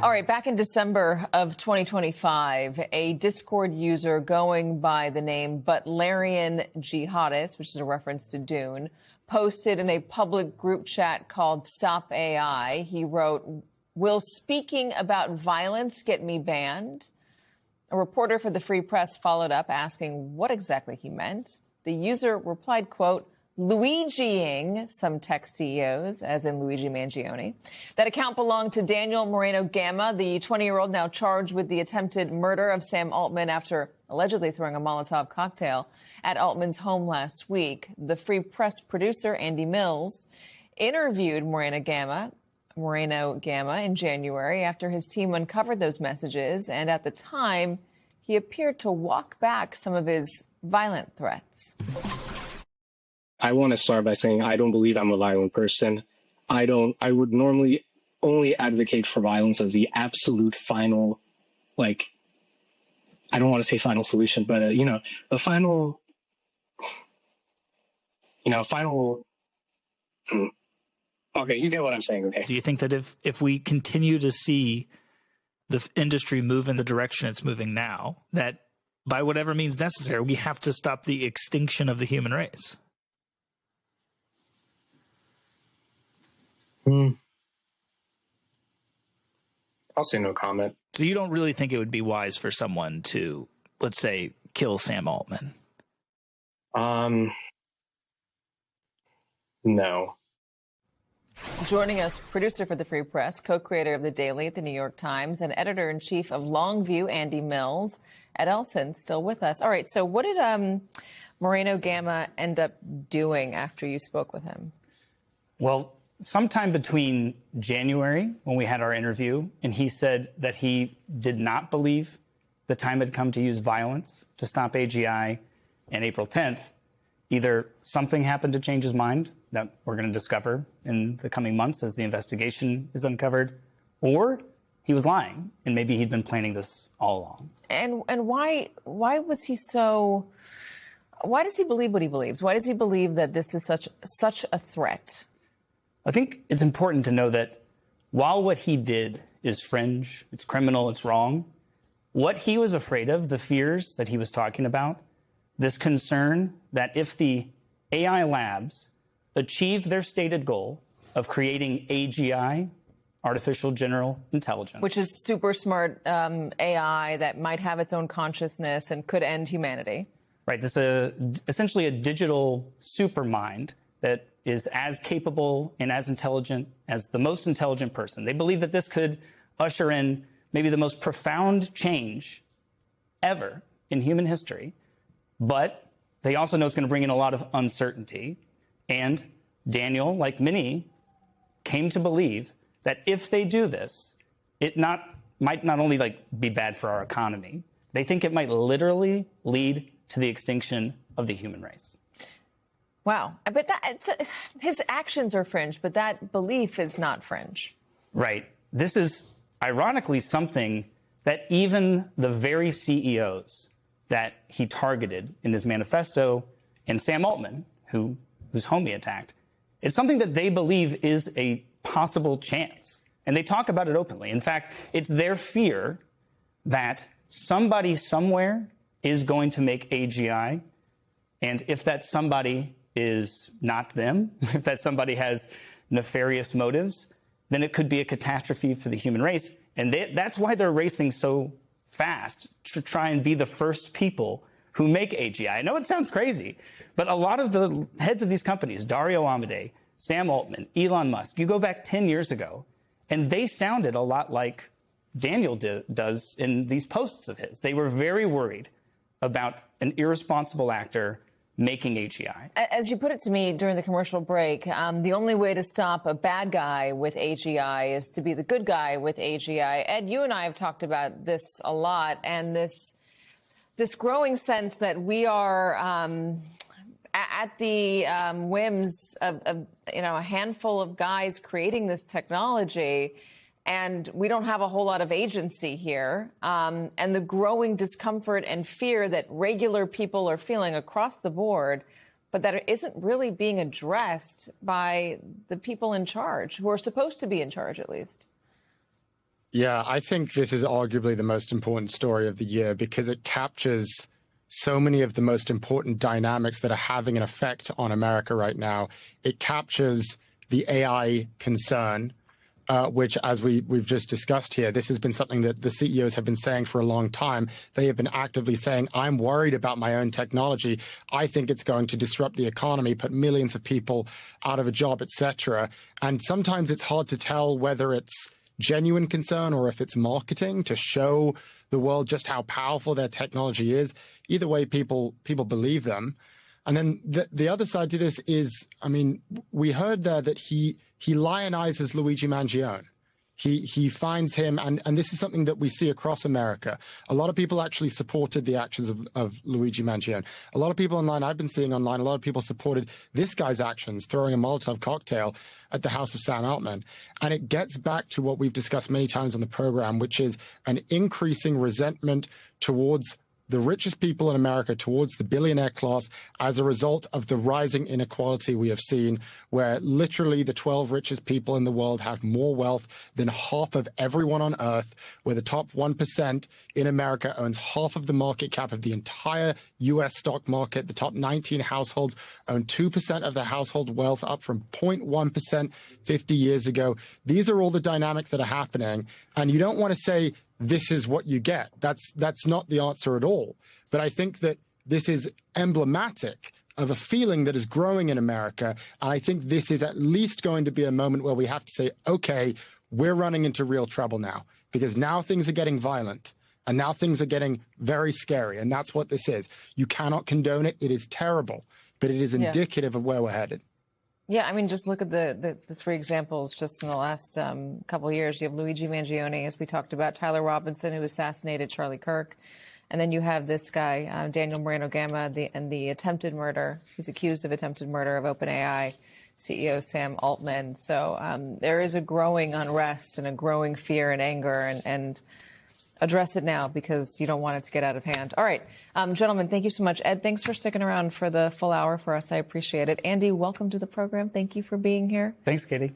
All right, back in December of 2025, a Discord user going by the name Butlerian Jihadist, which is a reference to Dune, posted in a public group chat called Stop AI. He wrote, "Will speaking about violence get me banned?" A reporter for the Free Press followed up asking what exactly he meant. The user replied, quote, "Luigiing some tech CEOs," as in Luigi Mangione. That account belonged to Daniel Moreno Gamma, the 20-year-old now charged with the attempted murder of Sam Altman after allegedly throwing a Molotov cocktail at Altman's home last week. The Free Press producer, Andy Mills, interviewed Moreno Gamma in January after his team uncovered those messages, and at the time, he appeared to walk back some of his violent threats. I want to start by saying I don't believe I'm a violent person. I would normally only advocate for violence as the absolute final, I don't want to say final solution, but, the final, okay, you get what I'm saying, okay. Do you think that if we continue to see the industry move in the direction it's moving now, that by whatever means necessary, we have to stop the extinction of the human race? I'll say no comment. So you don't really think it would be wise for someone to, let's say, kill Sam Altman? No. Joining us, producer for the Free Press, co-creator of The Daily at the New York Times, and editor-in-chief of Longview, Andy Mills. Ed Elson, still with us. All right, so what did Moreno Gamma end up doing after you spoke with him? Well, sometime between January, when we had our interview, and he said that he did not believe the time had come to use violence to stop AGI, and April 10th, either something happened to change his mind that we're going to discover in the coming months as the investigation is uncovered, or he was lying, and maybe he'd been planning this all along. And why was he so... Why does he believe what he believes? Why does he believe that this is such a threat? I think it's important to know that while what he did is fringe, it's criminal, it's wrong, what he was afraid of, the fears that he was talking about, this concern that if the AI labs achieve their stated goal of creating AGI, artificial general intelligence, which is super smart AI that might have its own consciousness and could end humanity. Right. This is essentially a digital supermind that is as capable and as intelligent as the most intelligent person. They believe that this could usher in maybe the most profound change ever in human history. But they also know it's going to bring in a lot of uncertainty. And Daniel, like many, came to believe that if they do this, it might not only be bad for our economy, they think it might literally lead to the extinction of the human race. Wow. But his actions are fringe, but that belief is not fringe. Right. This is ironically something that even the very CEOs that he targeted in his manifesto, and Sam Altman, whose home he attacked, it's something that they believe is a possible chance. And they talk about it openly. In fact, it's their fear that somebody somewhere is going to make AGI. And if that somebody is not them, if that somebody has nefarious motives, then it could be a catastrophe for the human race. And that's why they're racing so fast to try and be the first people who make AGI. I know it sounds crazy, but a lot of the heads of these companies, Dario Amodei, Sam Altman, Elon Musk, you go back 10 years ago, and they sounded a lot like Daniel does in these posts of his. They were very worried about an irresponsible actor making AGI. As you put it to me during the commercial break, the only way to stop a bad guy with AGI is to be the good guy with AGI. Ed, you and I have talked about this a lot, and this growing sense that we are at the whims of a handful of guys creating this technology, and we don't have a whole lot of agency here. And the growing discomfort and fear that regular people are feeling across the board, but that it isn't really being addressed by the people in charge, who are supposed to be in charge, at least. Yeah, I think this is arguably the most important story of the year because it captures so many of the most important dynamics that are having an effect on America right now. It captures the AI concern, which, as we've just discussed here, this has been something that the CEOs have been saying for a long time. They have been actively saying, I'm worried about my own technology. I think it's going to disrupt the economy, put millions of people out of a job, etc. And sometimes it's hard to tell whether it's genuine concern or if it's marketing to show the world just how powerful their technology is. Either way, people believe them. And then the other side to this is, I mean, we heard that he lionizes Luigi Mangione. He finds him, and this is something that we see across America. A lot of people actually supported the actions of Luigi Mangione. A lot of people online, I've been seeing online, a lot of people supported this guy's actions, throwing a Molotov cocktail at the house of Sam Altman. And it gets back to what we've discussed many times on the program, which is an increasing resentment towards the richest people in America, towards the billionaire class, as a result of the rising inequality we have seen, where literally the 12 richest people in the world have more wealth than half of everyone on Earth, where the top 1% in America owns half of the market cap of the entire U.S. stock market. The top 19 households own 2% of the household wealth, up from 0.1% 50 years ago. These are all the dynamics that are happening. And you don't want to say, this is what you get. That's not the answer at all. But I think that this is emblematic of a feeling that is growing in America. And I think this is at least going to be a moment where we have to say, okay, we're running into real trouble now, because now things are getting violent and now things are getting very scary. And that's what this is. You cannot condone it. It is terrible, but it is indicative of where we're headed. Yeah, I mean, just look at the three examples just in the last couple of years. You have Luigi Mangione, as we talked about, Tyler Robinson, who assassinated Charlie Kirk. And then you have this guy, Daniel Moreno Gama, and the attempted murder. He's accused of attempted murder of OpenAI CEO Sam Altman. So there is a growing unrest and a growing fear and anger, and address it now because you don't want it to get out of hand. All right, gentlemen, thank you so much. Ed, thanks for sticking around for the full hour for us. I appreciate it. Andy, welcome to the program. Thank you for being here. Thanks, Katie.